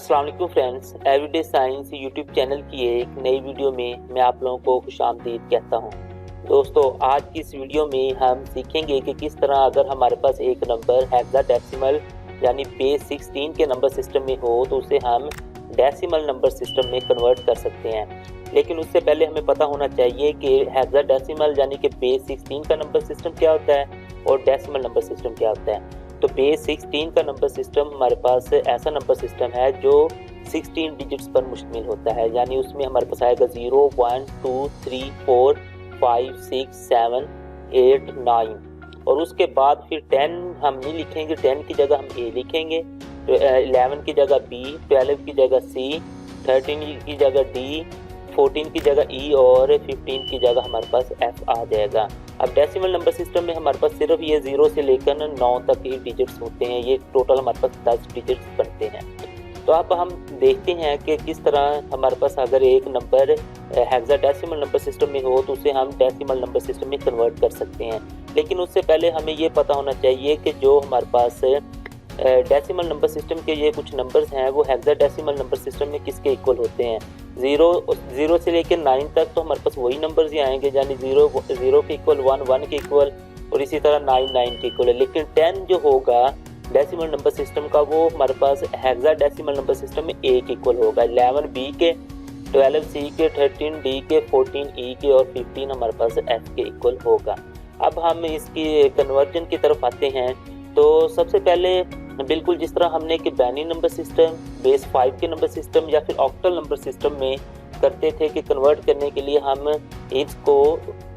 अस्सलाम वालेकुम friends, everyday science YouTube channel की एक नई वीडियो में मैं आप लोगों को खुशामदीद कहता हूं। दोस्तों, आज की इस वीडियो में हम सीखेंगे कि किस तरह अगर हमारे पास एक नंबर हेक्साडेसिमल यानी बेस 16 के नंबर सिस्टम में हो तो उसे हम डेसिमल नंबर सिस्टम में कन्वर्ट कर सकते हैं। लेकिन उससे पहले हमें पता होना चाहिए कि हेक्साडेसिमल यानी कि बेस 16 का नंबर सिस्टम क्या होता है और डेसिमल नंबर सिस्टम क्या होता है। तो बेस 16 का नंबर सिस्टम हमारे पास ऐसा नंबर सिस्टम है जो 16 डिजिट्स पर मुश्तमिल होता है, यानी उसमें हमारे पास आएगा 0 1 2 3 4 5 6 7 8 9 और उसके बाद फिर 10 हम नहीं लिखेंगे, 10 की जगह हम ए लिखेंगे, तो 11 की जगह बी, 12 की जगह सी, 13 की जगह डी, 14 की जगह ई और 15 की जगह हमारे पास एफ आ जाएगा। अब डेसिमल नंबर सिस्टम में हमारे पास सिर्फ ये 0 से लेकर 9 तक ही डिजिट्स होते हैं, ये टोटल हमारे पास 10 डिजिट्स बनते हैं। तो अब हम देखते हैं कि किस तरह हमारे पास अगर एक नंबर हेक्साडेसिमल नंबर सिस्टम में हो तो उसे हम डेसिमल नंबर सिस्टम में कन्वर्ट कर सकते हैं। लेकिन उससे पहले हमें ये पता होना चाहिए कि जो हमारे पास डेसिमल नंबर सिस्टम के ये कुछ नंबर्स हैं वो हेक्साडेसिमल नंबर सिस्टम में किसके इक्वल होते हैं। 0 से लेकर 9 तक तो हमारे पास वही नंबर्स ही आएंगे, यानी 0 के इक्वल 1 के इक्वल और इसी तरह 9 के इक्वल है। लेकिन 10 जो होगा डेसिमल नंबर सिस्टम का वो हमारे पास हेक्साडेसिमल नंबर सिस्टम में ए के इक्वल होगा, 11 बी के, 12 सी के, 13 डी के, 14 ई के और 15 हमारे पास एफ के इक्वल होगा। अब हम इसकी कन्वर्जन की तरफ आते हैं। तो सबसे पहले बिल्कुल जिस तरह हमने कि बाइनरी नंबर सिस्टम, बेस 5 के नंबर सिस्टम या फिर ऑक्टल नंबर सिस्टम में करते थे कि कन्वर्ट करने के लिए हम इसको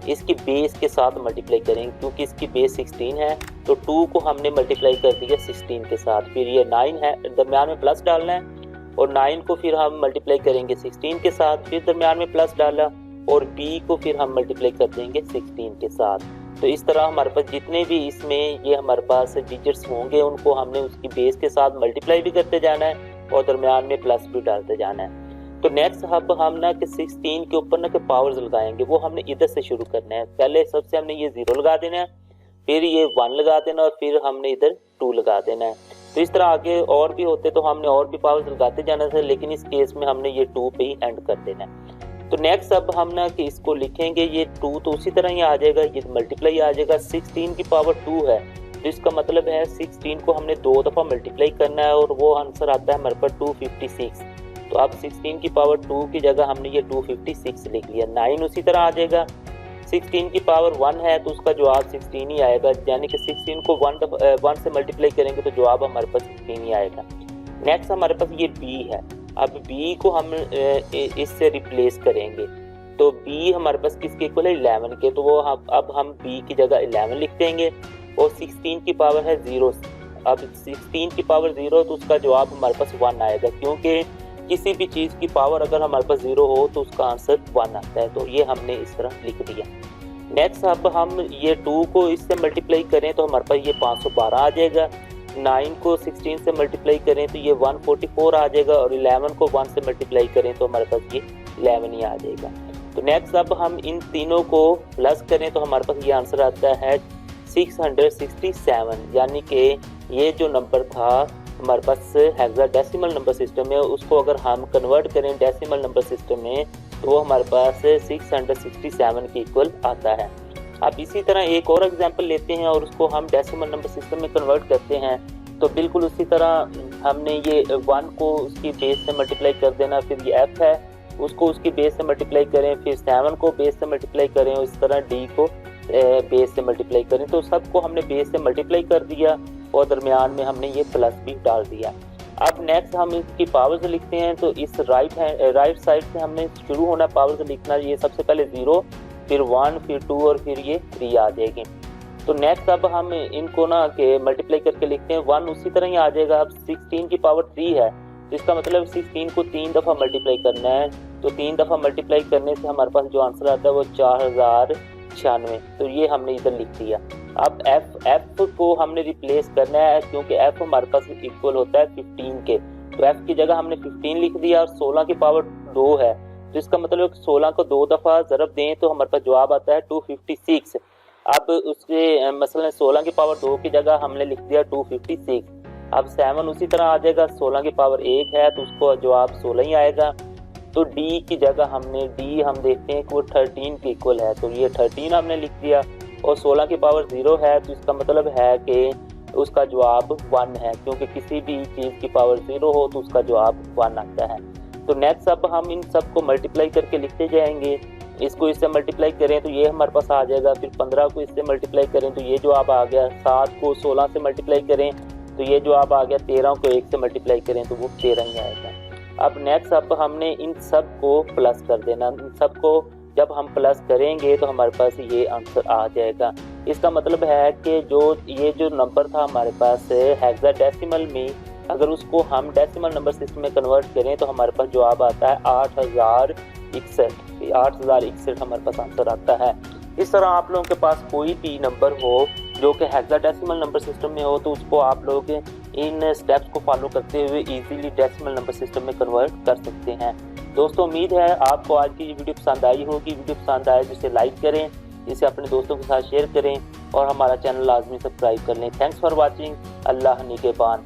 इसकी बेस के साथ मल्टीप्लाई करेंगे, क्योंकि इसकी बेस 16 है तो 2 को हमने मल्टीप्लाई कर दिया 16 के साथ, फिर ये 9 है, दरम्यान में प्लस डालना है और 9 को फिर हम मल्टीप्लाई करेंगे 16 के साथ, फिर दरम्यान में प्लस डाला और बी को फिर हम मल्टीप्लाई कर देंगे 16 के साथ। तो इस तरह हमारे पास जितने भी इसमें ये हमारे पास डिजिट्स होंगे उनको हमने उसकी बेस के साथ मल्टीप्लाई भी करते जाना है और दरम्यान में प्लस भी डालते जाना है। तो नेक्स्ट अब हम ना कि 16 के ऊपर ना कि पावर्स लगाएंगे, वो हमने इधर से शुरू करना है। पहले सबसे हमने ये 0 लगा देना है, फिर ये 1 लगा देना और फिर हमने इधर 2 लगा देना है। तो इस तरह आगे और भी होते तो हमने और भी पावर्स लगाते जाना था, लेकिन इस केस में हमने ये 2 पे ही एंड कर देना है। तो नेक्स्ट अब हम ना कि इसको लिखेंगे, ये 2 तो उसी तरह ही आ जाएगा, ये मल्टीप्लाई आ जाएगा, 16 की पावर 2 है तो इसका मतलब है 16 को हमने 2 दफ़ा मल्टीप्लाई करना है और वो आंसर आता है हमारे पास 256। तो अब 16 की पावर 2 की जगह हमने ये 256 लिख लिया। 9 उसी तरह आ जाएगा, 16 की पावर 1 है तो उसका जवाब 16 ही आएगा, यानी कि 16 को 1 से मल्टीप्लाई करेंगे तो जवाब हमारे पास 16 ही आएगा। नेक्स्ट हमारे पास ये बी है, अब b को हम इससे रिप्लेस करेंगे तो b हमारे पास किसके इक्वल है 11 के, तो वो अब हम b की जगह 11 लिख देंगे और 16 की पावर है 0। अब 16 की पावर 0 तो उसका जवाब हमारे पास 1 आएगा, क्योंकि किसी भी चीज़ की पावर अगर हमारे पास 0 हो तो उसका आंसर 1 आता है। तो ये हमने इस तरह लिख दिया। नेक्स्ट अब हम ये 2 को इससे मल्टीप्लाई करें तो हमारे पास ये 512 आ जाएगा, 9 को 16 से मल्टीप्लाई करें तो ये 144 आ जाएगा और 11 को 1 से मल्टीप्लाई करें तो हमारे पास ये 11 ही आ जाएगा। तो नेक्स्ट अब हम इन तीनों को प्लस करें तो हमारे पास ये आंसर आता है 667, यानी कि ये जो नंबर था हमारे पास हेक्साडेसिमल नंबर सिस्टम में, उसको अगर हम कन्वर्ट करें डेसिमल नंबर सिस्टम में तो वो हमारे पास 667 के इक्वल आता है। अब इसी तरह एक और एग्जांपल लेते हैं और उसको हम डेसिमल नंबर सिस्टम में कन्वर्ट करते हैं। तो बिल्कुल उसी तरह हमने ये 1 को उसकी बेस से मल्टीप्लाई कर देना, फिर ये f है उसको उसकी बेस से मल्टीप्लाई करें, फिर 7 को बेस से मल्टीप्लाई करें और इस तरह d को बेस से मल्टीप्लाई करें। तो सबको हमने बेस से मल्टीप्लाई कर दिया और दरमियान में हमने ये प्लस भी डाल दिया। अब नेक्स्ट हम इसकी पावर्स लिखते हैं। तो इस राइट साइड से हमने शुरू होना पावर्स लिखना, ये सबसे पहले 0, फिर 1, फिर 2 और फिर ये 3 आ जाएगी। तो नेक्स्ट अब हम इनको ना के मल्टीप्लाई करके लिखते हैं, 1 उसी तरह ही आ जाएगा। अब 16 की पावर 3 है तो इसका मतलब 16 को 3 दफ़ा मल्टीप्लाई करना है, तो 3 दफ़ा मल्टीप्लाई करने से हमारे पास जो आंसर आता है वो 4096, तो ये हमने इधर लिख दिया। अब f को हमने रिप्लेस करना है, क्योंकि f हमारे पास इक्वल होता है 15 के, तो f की जगह हमने 15 लिख दिया और 16 की पावर 2 है तो इसका मतलब 16 को 2 दफ़ा ज़रब दें तो हमारे पास जवाब आता है 256। अब उसके मसलन 16 की पावर 2 की जगह हमने लिख दिया 256। अब 7 उसी तरह आ जाएगा, 16 की पावर 1 है तो उसको जवाब 16 ही आएगा। तो डी की जगह हमने डी हम देखते हैं कि वो 13 के इक्वल है, तो ये 13 हमने लिख दिया। और 16 की पावर 0 है तो इसका मतलब है कि उसका जवाब 1 है, क्योंकि किसी भी चीज़ की पावर 0 हो तो उसका जवाब 1 आता है। तो नेक्स्ट अब हम इन सब को मल्टीप्लाई करके लिखते जाएंगे। इसको इससे मल्टीप्लाई करें तो ये हमारे पास आ जाएगा, फिर 15 को इससे मल्टीप्लाई करें तो ये जवाब आ गया, 7 को 16 से मल्टीप्लाई करें तो ये जवाब आ गया, 13 को 1 से मल्टीप्लाई करें तो वो 13 ही आएगा। अब नेक्स्ट अब हमने इन सब को प्लस कर देना। इन सब को जब हम प्लस करेंगे तो हमारे पास ये आंसर आ जाएगा। इसका मतलब है कि ये जो नंबर था हमारे पास हेक्साडेसिमल में, अगर उसको हम डेसिमल नंबर सिस्टम में कन्वर्ट करें तो हमारे पास जवाब आता है 8061 हमारे पास आंसर आता है। इस तरह आप लोगों के पास कोई भी नंबर हो जो कि हेक्साडेसिमल नंबर सिस्टम में हो तो उसको आप लोग इन स्टेप्स को फॉलो करते हुए इजीली डेसिमल नंबर सिस्टम में कन्वर्ट कर सकते हैं। दोस्तों उम्मीद है आपको आज की वीडियो पसंद आई होगी। वीडियो पसंद आए तो इसे लाइक करें, इसे अपने दोस्तों के साथ शेयर करें और हमारा चैनल लाजमी सब्सक्राइब कर लें। Thanks for watching. अल्लाह निगहबान।